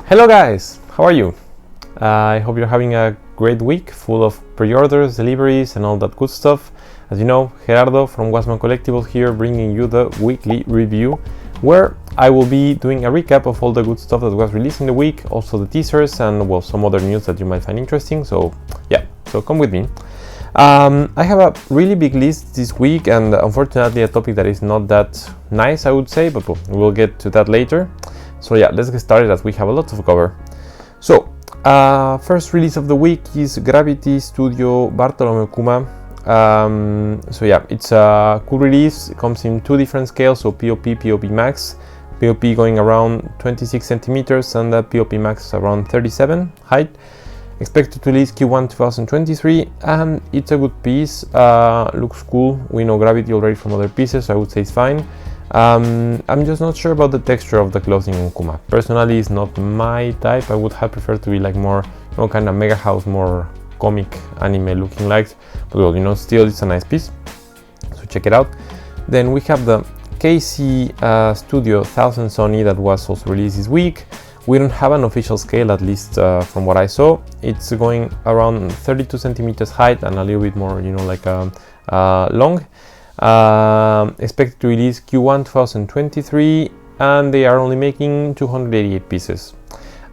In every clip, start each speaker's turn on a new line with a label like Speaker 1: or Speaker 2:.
Speaker 1: Hello guys, how are you? I hope you're having a great week full of pre-orders, deliveries and all that good stuff. As you know, Gerardo from Wasman Collectibles here, bringing you the weekly review where I will be doing a recap of all the good stuff that was released in the week, also the teasers and well, some other news that you might find interesting. So yeah, so come with me. I have a really big list this week and unfortunately a topic that is not that nice, I would say, but we'll get to that later. So yeah, let's get started as we have a lot to cover. So first release of the week is Gravity Studio Bartolome Kuma. So yeah, it's a cool release. It comes in two different scales, so POP, POP Max. POP going around 26 centimeters and the POP Max around 37 height. Expected to release Q1 2023 and it's a good piece. Looks cool. We know Gravity already from other pieces, so I would say it's fine. I'm just not sure about the texture of the clothing on Kuma. Personally, it's not my type. I would have preferred to be like more, you know, kind of mega house, more comic anime looking like. But well, you know, still it's a nice piece. So check it out. Then we have the KC Studio 1000 Sony that was also released this week. We don't have an official scale, at least from what I saw. It's going around 32 centimeters height and a little bit more, you know, like long. Expected to release Q1 2023 and they are only making 288 pieces.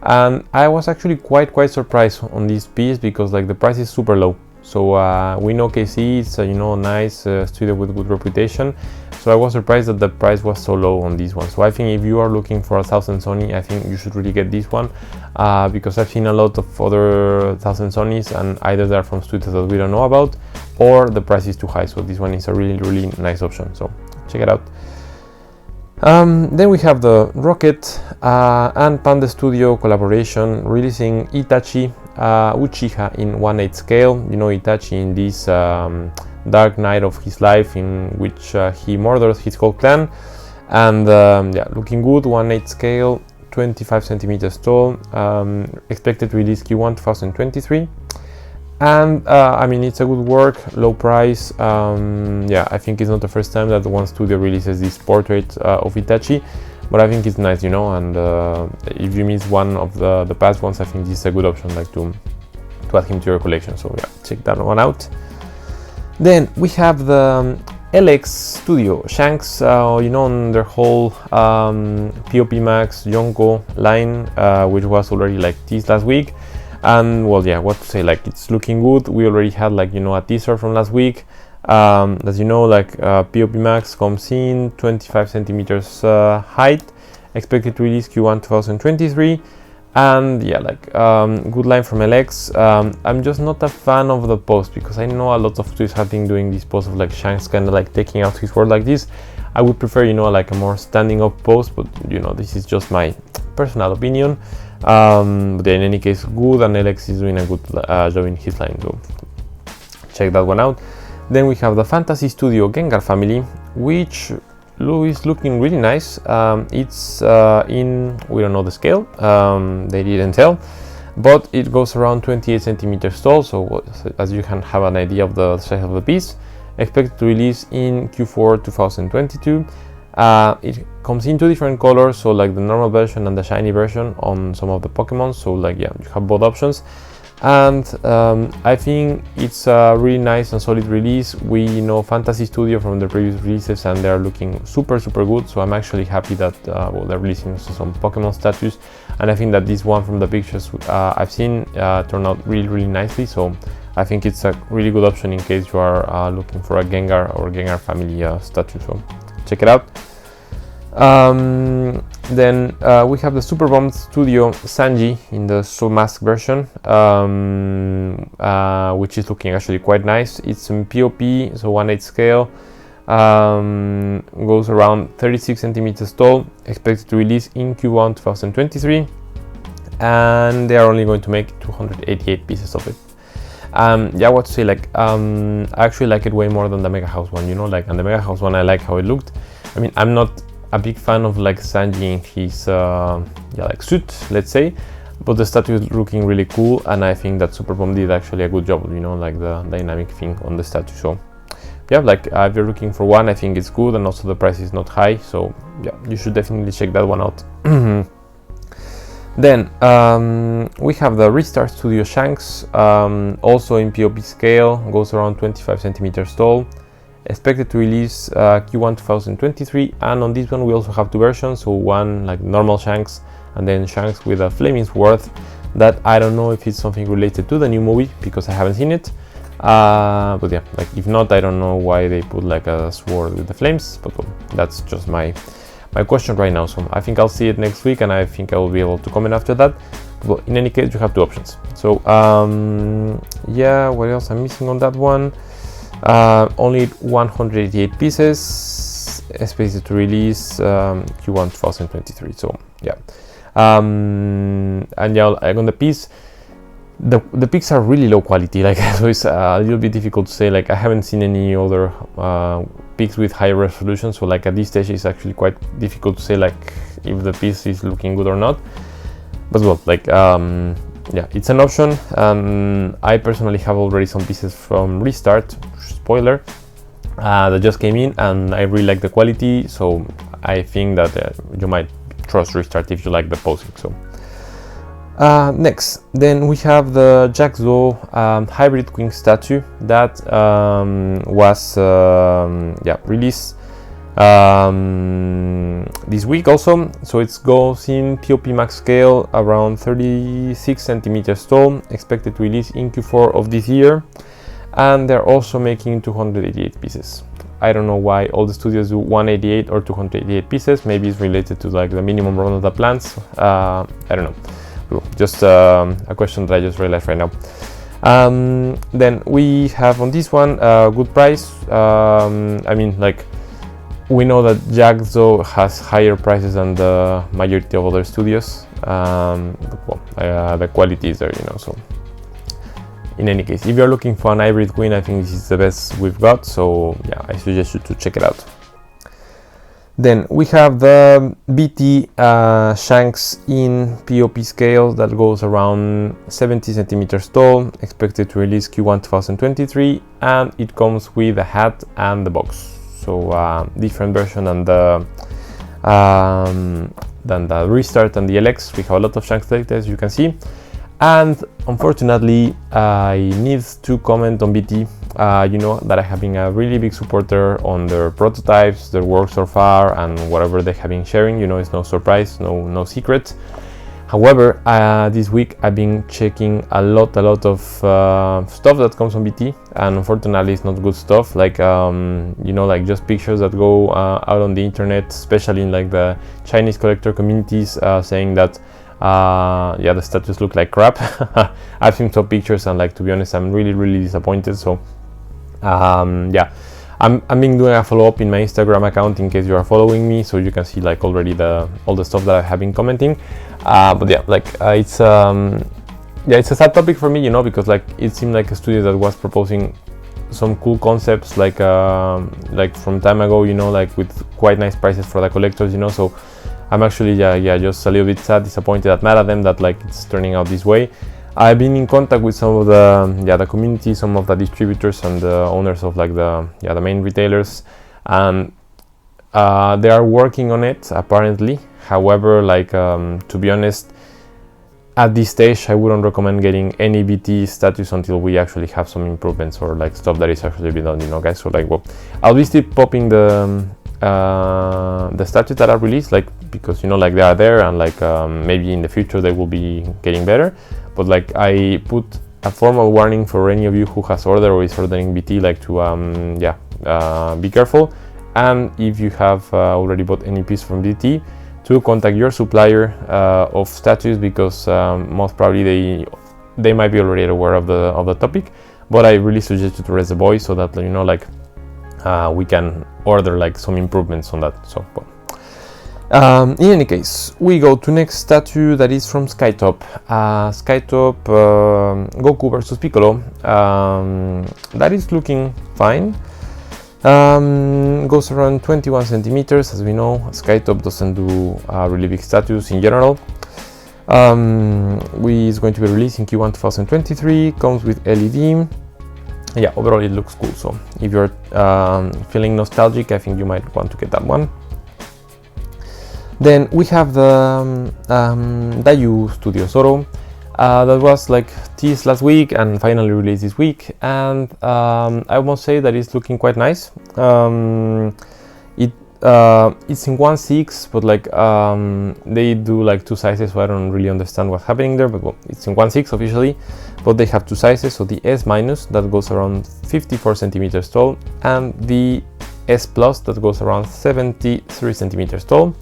Speaker 1: And I was actually quite surprised on this piece because like the price is super low. So we know KC is you know, a nice studio with good reputation. So I was surprised that the price was so low on this one. So I think if you are looking for a 1000 Sony, I think you should really get this one because I've seen a lot of other 1000 Sonys and either they're from studios that we don't know about or the price is too high. So this one is a really nice option. So check it out. Then we have the Rocket and Panda Studio collaboration releasing Itachi Uchiha in 1/8 scale. You know Itachi in this dark night of his life in which he murders his whole clan, and yeah, looking good. 1/8 scale, 25 centimeters tall. Expected to release Q1 2023. And I mean, it's a good work, low price. Yeah, I think it's not the first time that one studio releases this portrait of Itachi, but I think it's nice, you know. And if you miss one of the past ones, I think this is a good option, like to add him to your collection. So yeah, check that one out. Then we have the Lex Studio Shanks, you know, on their whole POP Max Yonko line, which was already like teased last week. And well, yeah, what to say, like it's looking good. We already had like, you know, a teaser from last week. As you know, like POP Max comes in 25 centimeters height, expected to release Q1 2023. And yeah, like good line from LX. I'm just not a fan of the post because I know a lot of studios have been doing this post of like Shanks kind of like taking out his word like this. I would prefer, you know, like a more standing up post, but you know, this is just my personal opinion. But in any case, good, and LX is doing a good job in his line, so check that one out. Then we have the Fantasy Studio Gengar family, which is looking really nice. It's in, we don't know the scale, they didn't tell, but it goes around 28 centimeters tall, so as you can have an idea of the size of the piece. Expected to release in Q4 2022. It comes in two different colors, so like the normal version and the shiny version on some of the Pokemon, so like yeah, you have both options. And I think it's a really nice and solid release. We know Fantasy Studio from the previous releases and they're looking super good, so I'm actually happy that well, they're releasing some Pokemon statues, and I think that this one from the pictures I've seen turned out really nicely, so I think it's a really good option in case you are looking for a Gengar or Gengar family statue, so check it out. Then we have the Super Bomb Studio Sanji in the Soul Mask version, which is looking actually quite nice. It's in POP, so 1/8 scale, goes around 36 centimeters tall, expected to release in Q1 2023, and they are only going to make 288 pieces of it. Yeah, what to say, like I actually like it way more than the Mega House one, you know, like, and the Mega House one I like how it looked. I mean, I'm not a big fan of like Sanji in his yeah, like suit, let's say, but the statue is looking really cool, and I think that Super Bomb did actually a good job, you know, like the dynamic thing on the statue. So yeah, like if you're looking for one, I think it's good, and also the price is not high, so yeah, you should definitely check that one out. Then we have the Restart Studio Shanks, also in POP scale, goes around 25 centimeters tall, expected to release Q1 2023. And on this one we also have two versions, so one like normal Shanks and then Shanks with a flaming sword, that I don't know if it's something related to the new movie because I haven't seen it, but yeah, like if not, I don't know why they put like a sword with the flames, but well, that's just my question right now. So I think I'll see it next week and I think I will be able to comment after that. But in any case, you have two options. So yeah, what else I'm missing on that one? Only 188 pieces, expected to release Q1 2023. So yeah, and yeah, like on the piece, the pics are really low quality, like so it's a little bit difficult to say. Like I haven't seen any other pics with high resolution, so like at this stage it's actually quite difficult to say like if the piece is looking good or not. But well, like yeah, it's an option. I personally have already some pieces from Restart, spoiler, that just came in and I really like the quality, so I think that you might trust Restart if you like the posing. So next, then we have the Jaguar hybrid queen statue that was yeah, released this week also. So it goes in POP max scale, around 36 centimeters tall, expected to release in Q4 of this year, and they're also making 288 pieces. I don't know why all the studios do 188 or 288 pieces. Maybe it's related to like the minimum run of the plants. I don't know. Just a question that I just realized right now. Then we have on this one a good price. I mean, like we know that Jaguar has higher prices than the majority of other studios. But well, the quality is there, you know. So in any case, if you're looking for an hybrid queen, I think this is the best we've got. So yeah, I suggest you to check it out. Then we have the BT Shanks in POP scale that goes around 70 centimeters tall, expected to release Q1 2023, and it comes with a hat and the box. So different version than the Restart and the LX. We have a lot of Shanks like this, you can see. And unfortunately, I need to comment on BT. You know that I have been a really big supporter on their prototypes, their work so far, and whatever they have been sharing. You know, it's no surprise, no secret. However, this week I've been checking a lot of stuff that comes from BT, and unfortunately, it's not good stuff. Like you know, like just pictures that go out on the internet, especially in like the Chinese collector communities, saying that yeah, the statues look like crap. I've seen some pictures and like, to be honest, I'm really disappointed. So yeah, I'm been doing a follow-up in my Instagram account in case you are following me, so you can see like already all the stuff that I have been commenting. But yeah, like it's yeah, it's a sad topic for me, you know, because like it seemed like a studio that was proposing some cool concepts like from time ago, you know, like with quite nice prices for the collectors, you know. So I'm actually yeah just a little bit sad, disappointed, mad at them that like it's turning out this way. I've been in contact with some of the community, some of the distributors and the owners of like the main retailers, and they are working on it apparently. However, like to be honest, at this stage I wouldn't recommend getting any BT statues until we actually have some improvements or like stuff that is actually been done, you know, guys. So like, well, I'll be still popping the statues that are released, like, because you know, like they are there, and like maybe in the future they will be getting better. But like I put a formal warning for any of you who has ordered or is ordering BT, like to be careful, and if you have already bought any piece from BT, to contact your supplier of statues, because most probably they might be already aware of the topic. But I really suggest you to raise the voice so that, you know, like we can order like some improvements on that. So well. In any case, we go to next statue that is from Skytop. Skytop Goku versus Piccolo. That is looking fine. Goes around 21 centimeters. As we know, Skytop doesn't do really big statues in general. Is going to be released in Q1 2023. Comes with LED. Yeah, overall it looks cool. So if you're feeling nostalgic, I think you might want to get that one. Then we have the Dayu Studio Zoro. That was like teased last week and finally released this week, and I must say that it's looking quite nice. It's in 1/6, but like they do like two sizes, so I don't really understand what's happening there, but well, it's in 1/6 officially, but they have two sizes, so the S- that goes around 54 centimeters tall, and the S+ that goes around 73 centimeters tall,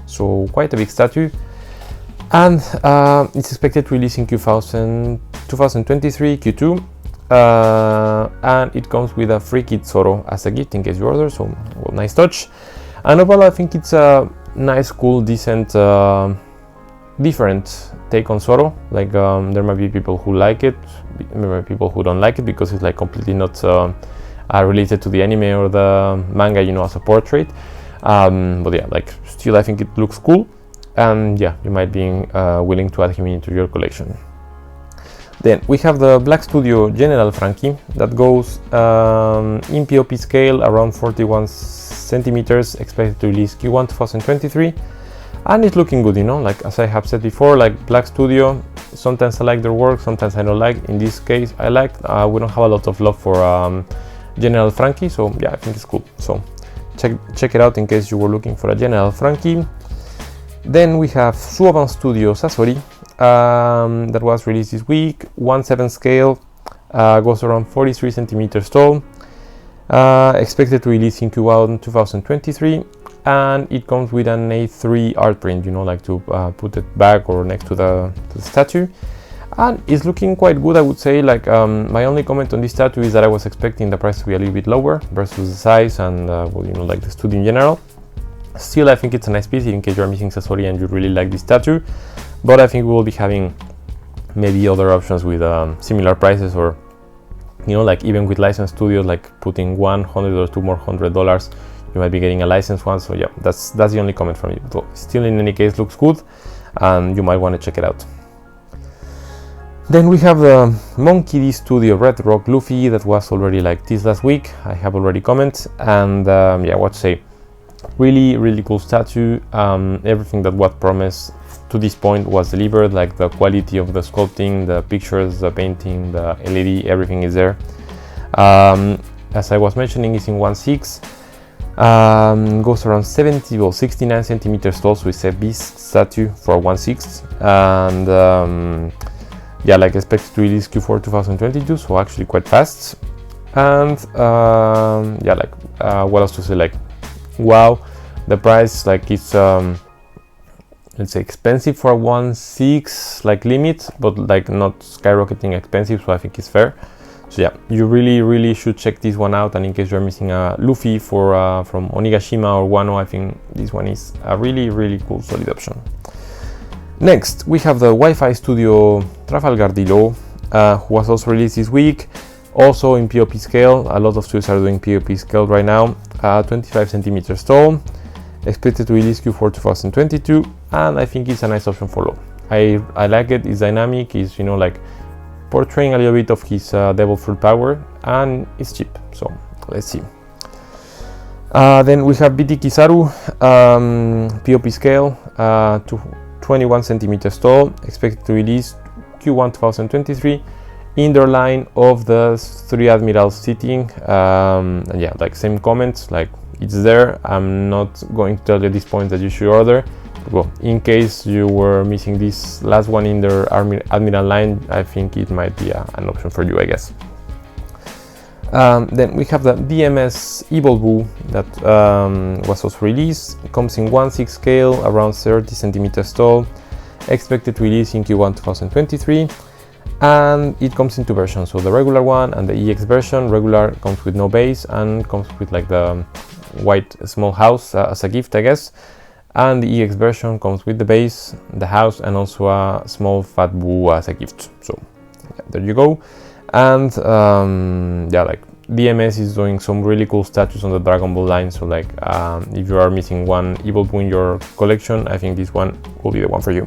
Speaker 1: so quite a big statue. And it's expected to release in 2023 Q2, and it comes with a free kit Zoro as a gift in case you order, so well, nice touch. And overall I think it's a nice, cool, decent, different take on Zoro. Like there might be people who like it, there might be people who don't like it because it's like completely not related to the anime or the manga, you know, as a portrait. But yeah, like still I think it looks cool, and yeah, you might be willing to add him into your collection. Then we have the Black Studio General Frankie that goes in POP scale around 41 centimeters, expected to release Q1 2023, and it's looking good, you know, like as I have said before, like Black Studio, sometimes I like their work, sometimes I don't like. In this case I like. We don't have a lot of love for General Frankie, so yeah, I think it's cool, so check it out in case you were looking for a General Frankie. Then we have Suoban Studio Sasori, that was released this week, 1/7 scale, goes around 43 centimeters tall, expected to release in Q1 2023, and it comes with an A3 art print, you know, like to put it back or next to the statue, and it's looking quite good, I would say. Like my only comment on this statue is that I was expecting the price to be a little bit lower versus the size and well, you know, like the studio in general. Still, I think it's a nice piece in case you're missing Sasori and you really like this statue, but I think we will be having maybe other options with similar prices, or you know, like even with licensed studios, like putting $100 or $200 more, you might be getting a licensed one. So yeah, that's the only comment from me. So still, in any case, looks good, and you might want to check it out. Then we have the Monkey D Studio Red Rock Luffy that was already like teased last week. I have already commented, and yeah, what to say. Really cool statue. Everything that was promised to this point was delivered, like the quality of the sculpting, the pictures, the painting, the LED, everything is there. As I was mentioning, it's in 1/6, goes around 69 centimeters tall, so it's a beast statue for 1/6, and yeah, like expected to release Q4 2022, so actually quite fast. And yeah, like what else to say, like wow, the price, like it's let's say expensive for a 1/6 like limit, but like not skyrocketing expensive, so I think it's fair. So yeah, you really should check this one out, and in case you're missing a Luffy for from Onigashima or Wano, I think this one is a really cool, solid option. Next we have the Wi-Fi Studio Trafalgar Dilo, who was also released this week, also in POP scale. A lot of studios are doing POP scale right now. 25 centimeters tall, expected to release Q4 2022, and I think it's a nice option for low. I like it. It's dynamic, it's, you know, like portraying a little bit of his devil fruit power, and it's cheap, so let's see. Then we have BT Kisaru, POP scale, to 21 centimeters tall, expected to release Q1 2023, in their line of the three admirals sitting, and yeah, like same comments, like it's there. I'm not going to tell you at this point that you should order. Well, in case you were missing this last one in their admiral line, I think it might be an option for you, I guess. Then we have the BMS Evil Boo that was also released. It comes in 1/6 scale, around 30 centimeters tall, expected to release in Q1 2023. And it comes in two versions, so the regular one and the EX version. Regular comes with no base and comes with like the white small house as a gift, I guess, and the EX version comes with the base, the house, and also a small fat boo as a gift. So yeah, there you go. And yeah, like BMS is doing some really cool statues on the Dragon Ball line, so like if you are missing one Evil Boo in your collection, I think this one will be the one for you.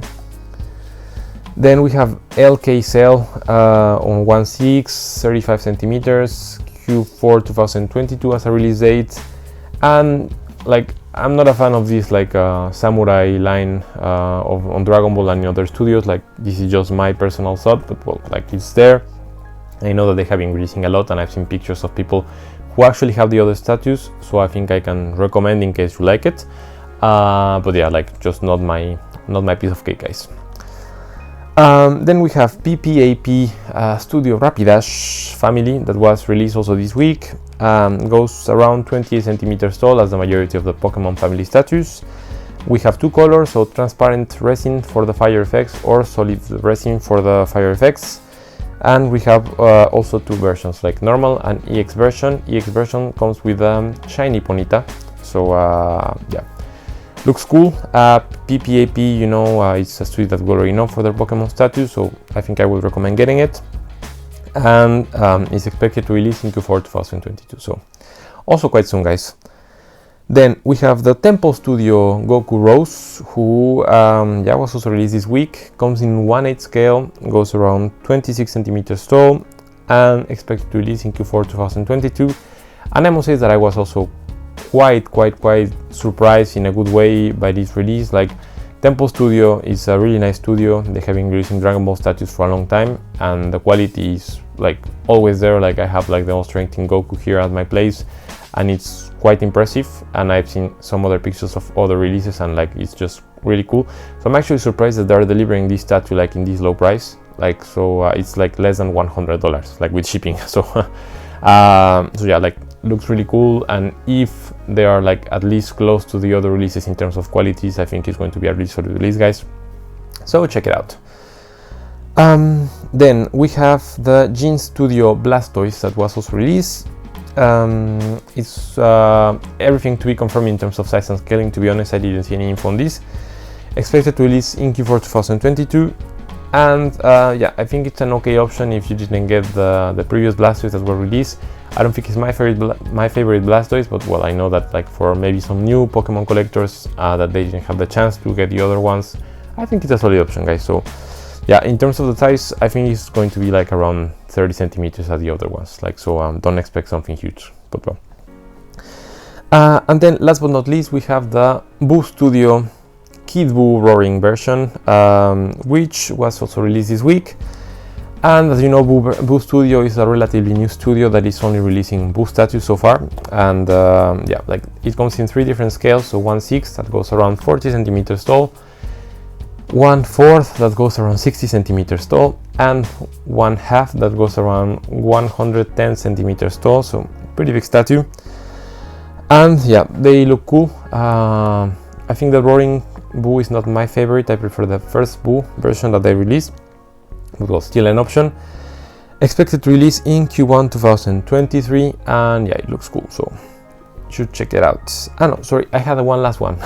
Speaker 1: Then we have LK Cell on 1/6, 35 centimeters, Q4 2022 as a release date. And like I'm not a fan of this like samurai line on Dragon Ball and in other studios. Like, this is just my personal thought, but well, like, it's there. I know that they have been releasing a lot, and I've seen pictures of people who actually have the other statues, so I think I can recommend in case you like it. But yeah, like, just not my piece of cake, guys. Then we have PPAP Studio Rapidash family that was released also this week. Goes around 28 centimeters tall, as the majority of the Pokemon family statues. We have two colors, so transparent resin for the fire effects or solid resin for the fire effects. And we have also two versions, like normal and EX version. EX version comes with shiny Ponyta, so yeah, looks cool. PPAP, you know, it's a studio that we already know for their Pokemon statues, so I think I would recommend getting it. And it's expected to release in Q4 2022, so also quite soon, guys. Then we have the Temple Studio Goku Rose, who yeah, was also released this week. Comes in 1/8 scale, goes around 26 centimeters tall, and expected to release in Q4 2022. And I must say that I was also quite surprised in a good way by this release. Like, Temple Studio is a really nice studio. They have been releasing Dragon Ball statues for a long time, and the quality is like always there. Like, I have like the All Strength in Goku here at my place, and it's quite impressive. And I've seen some other pictures of other releases, and like, it's just really cool. So I'm actually surprised that they're delivering this statue like in this low price. Like, so it's like less than $100, like with shipping. So so yeah, like, looks really cool. And if they are like at least close to the other releases in terms of qualities, I think it's going to be a really solid release, guys. So check it out. Then we have the Studio Blastoise that was also released. It's everything to be confirmed in terms of size and scaling. To be honest, I didn't see any info on this. Expected to release in Q4 2022. And yeah, I think it's an okay option if you didn't get the previous Blastoise that were released. I don't think it's my favorite Blastoise, but well, I know that like for maybe some new Pokemon collectors that they didn't have the chance to get the other ones, I think it's a solid option, guys. So yeah, in terms of the size, I think it's going to be like around 30 centimeters as the other ones. Like, so don't expect something huge, but well. And then last but not least, we have the Boo Studio Kid Boo Roaring version, which was also released this week. And as you know, Boo Studio is a relatively new studio that is only releasing Boo statues so far. And yeah, like, it comes in 3 different scales. So 1/6 that goes around 40 centimeters tall, 1/4 that goes around 60 centimeters tall, and 1/2 that goes around 110 centimeters tall. So pretty big statue. And yeah, they look cool. I think the Roaring Boo is not my favorite. I prefer the first Boo version that they released, but well, still an option. Expected to release in Q1 2023, and yeah, it looks cool, so you should check it out. Ah no, sorry, I had one last one.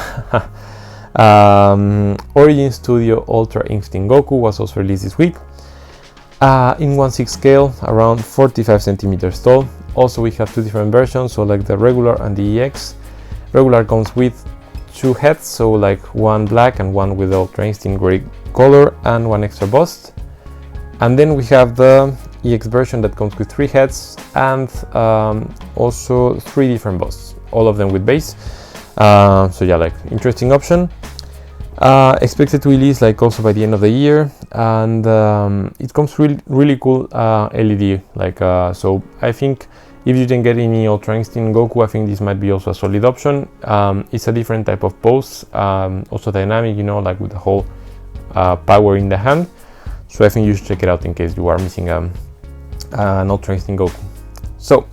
Speaker 1: Origin Studio Ultra Instinct Goku was also released this week. In 1/6 scale, around 45 centimeters tall. Also, we have 2 different versions, so like the regular and the EX. Regular comes with 2 heads, so like one black and one with Ultra Instinct gray color, and 1 extra bust. And then we have the EX version that comes with 3 heads and also 3 different busts, all of them with base. So yeah, like, interesting option. Expected to release like also by the end of the year, and it comes really cool LED. Like, so I think if you didn't get any Ultra Instinct Goku, I think this might be also a solid option. It's a different type of pose, also dynamic, you know, like with the whole power in the hand. So I think you should check it out in case you are missing an Ultra Instinct Goku. So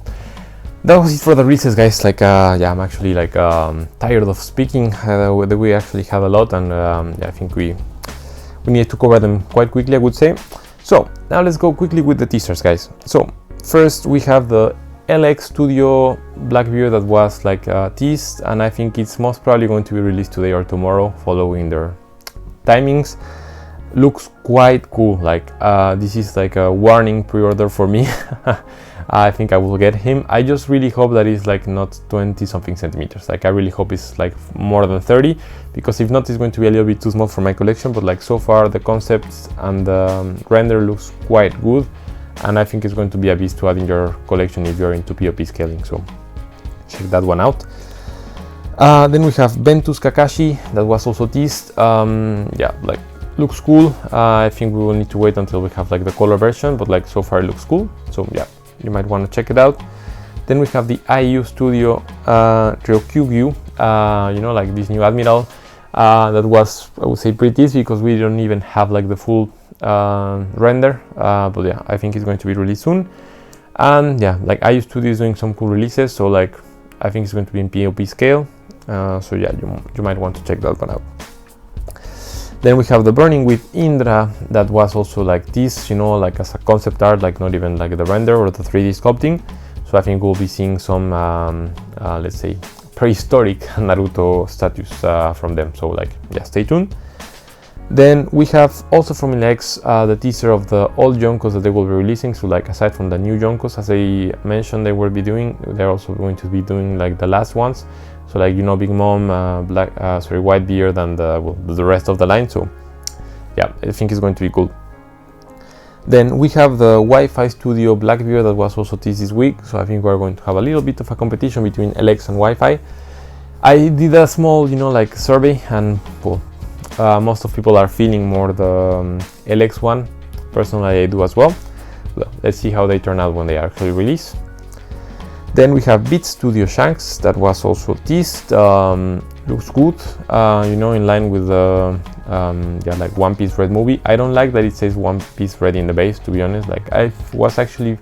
Speaker 1: that was it for the releases, guys. Like, yeah, I'm actually like tired of speaking. We actually have a lot, and yeah, I think we need to cover them quite quickly, I would say. So now let's go quickly with the teasers, guys. So first we have the Lex Studio Blackbeard that was like teased, and I think it's most probably going to be released today or tomorrow, following their timings. Looks quite cool. Like, this is like a warning pre-order for me. I think I will get him. I just really hope that it's like not 20 something centimeters. Like, I really hope it's like more than 30, because if not, it's going to be a little bit too small for my collection. But like, so far the concepts and the render looks quite good, and I think it's going to be a beast to add in your collection if you're into POP scaling. So check that one out. Then we have Ventus Kakashi that was also teased. Yeah, like looks cool. I think we will need to wait until we have like the color version, but like so far it looks cool. So yeah, you might want to check it out. Then we have the IU Studio Ryokugyu, you know, like this new Admiral. That was, I would say, pretty easy because we don't even have like the full render. But yeah, I think it's going to be released soon. And yeah, like IU Studio is doing some cool releases, so like I think it's going to be in POP scale. So yeah, you might want to check that one out. Then we have the Burning with Indra that was also like this, you know, like as a concept art, like not even like the render or the 3D sculpting. So I think we'll be seeing some, let's say, prehistoric Naruto statues from them. So like, yeah, stay tuned. Then we have also from Lex the teaser of the old Yonkos that they will be releasing. So like aside from the new Yonkos, as I mentioned, they will be doing, they're also going to be doing like the last ones. So like, you know, Big Mom, Whitebeard, and the rest of the line. So yeah, I think it's going to be cool. Then we have the Wi-Fi Studio Blackbeard that was also teased this week. So I think we're going to have a little bit of a competition between LX and Wi-Fi. I did a small, you know, like survey, and well, most of people are feeling more the LX one. Personally, I do as well. Well, let's see how they turn out when they actually release. Then we have Beat Studio Shanks that was also teased. Looks good, you know, in line with the yeah, like One Piece Red movie. I don't like that it says One Piece Red in the base, to be honest. Like I was actually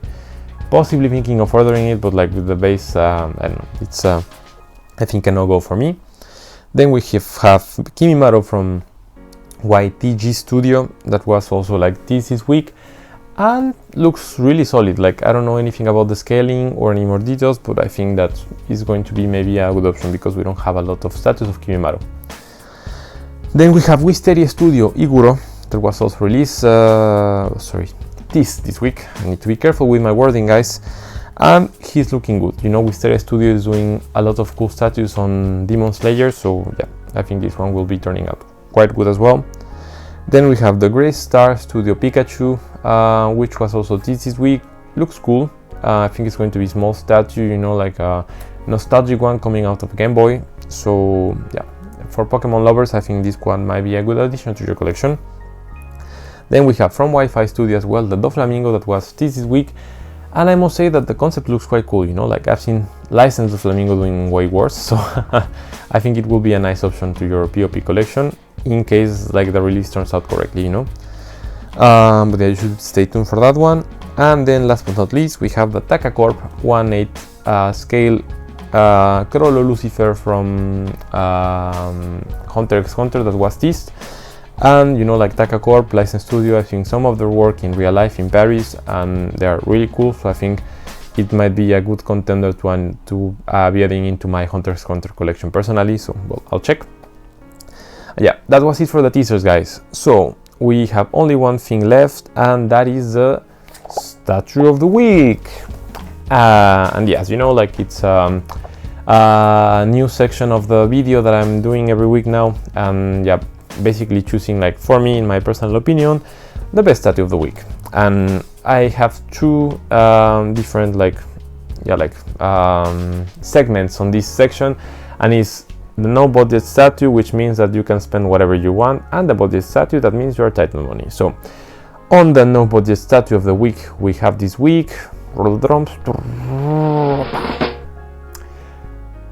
Speaker 1: possibly thinking of ordering it, but like with the base, I don't know, it's I think a no-go for me. Then we have Kimimaro from YTG Studio that was also like teased this week. And looks really solid. Like I don't know anything about the scaling or any more details, but I think that is going to be maybe a good option because we don't have a lot of statues of Kimimaro. Then we have Wisteria Studio Iguro that was also released, teased this week. I need to be careful with my wording, guys. And he's looking good. You know, Wisteria Studio is doing a lot of cool statues on Demon Slayer, so yeah, I think this one will be turning out quite good as well. Then we have the Grey Star Studio Pikachu, which was also teased this week. Looks cool. I think it's going to be a small statue, you know, like a nostalgic one coming out of Game Boy. So yeah, for Pokemon lovers, I think this one might be a good addition to your collection. Then we have from Wi-Fi Studio as well the Doflamingo that was teased this week. And I must say that the concept looks quite cool, you know, like I've seen licensed Doflamingo doing way worse. So I think it will be a nice option to your POP collection, in case like the release turns out correctly, you know. But yeah, you should stay tuned for that one. And then last but not least, we have the takacorp 1/8 scale Crollo Lucifer from Hunter x Hunter that was teased. And you know, like takacorp, licensed studio, I've seen some of their work in real life in Paris and they are really cool. So I think it might be a good contender to be adding into my Hunter x Hunter collection personally. So well, I'll check. Yeah, that was it for the teasers, guys. So we have only one thing left, and that is the statue of the week. And yes, you know, like it's a new section of the video that I'm doing every week now, and yeah, basically choosing, like, for me, in my personal opinion, the best statue of the week. And I have two different segments on this section, and it's the no budget statue, which means that you can spend whatever you want, and the budget statue, that means you're tight on money. So on the no budget statue of the week, we have this week, roll the drums,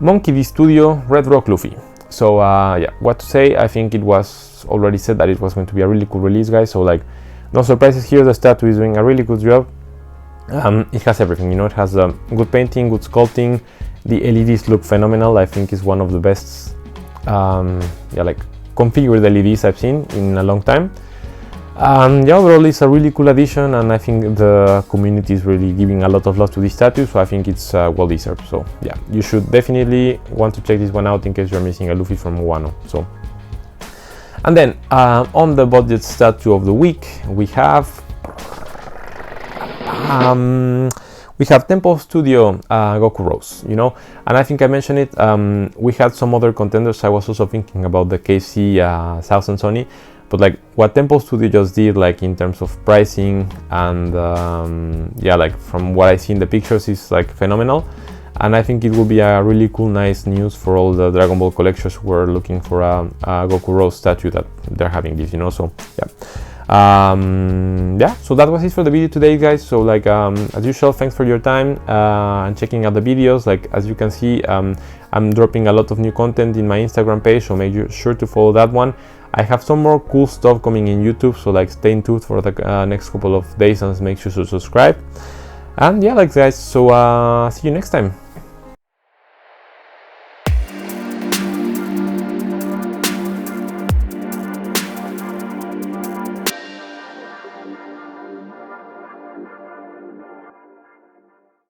Speaker 1: Monkey D Studio Red Rock Luffy. So yeah, what to say? I think it was already said that it was going to be a really cool release, guys. So like, no surprises here. The statue is doing a really good job. It has everything, you know. It has good painting, good sculpting. The LEDs look phenomenal. I think it's one of the best, yeah, like configured LEDs I've seen in a long time. Yeah, overall it's a really cool addition, and I think the community is really giving a lot of love to this statue, so I think it's well deserved. So yeah, you should definitely want to check this one out in case you're missing a Luffy from Wano. So, and then on the budget statue of the week, we have Temple Studio Goku Rose, you know, and I think I mentioned it. We had some other contenders. I was also thinking about the KC South and Sony, but like what Temple Studio just did, like in terms of pricing and yeah, like from what I see in the pictures, is like phenomenal. and I think it will be a really cool, nice news for all the Dragon Ball collectors who are looking for a Goku Rose statue that they're having this, you know. So yeah, so that was it for the video today, guys. So like as usual, thanks for your time and checking out the videos. Like as you can see, I'm dropping a lot of new content in my Instagram page, so make sure to follow that one. I have some more cool stuff coming in YouTube, so like stay tuned for the next couple of days and make sure to subscribe. And yeah, like guys, so see you next time.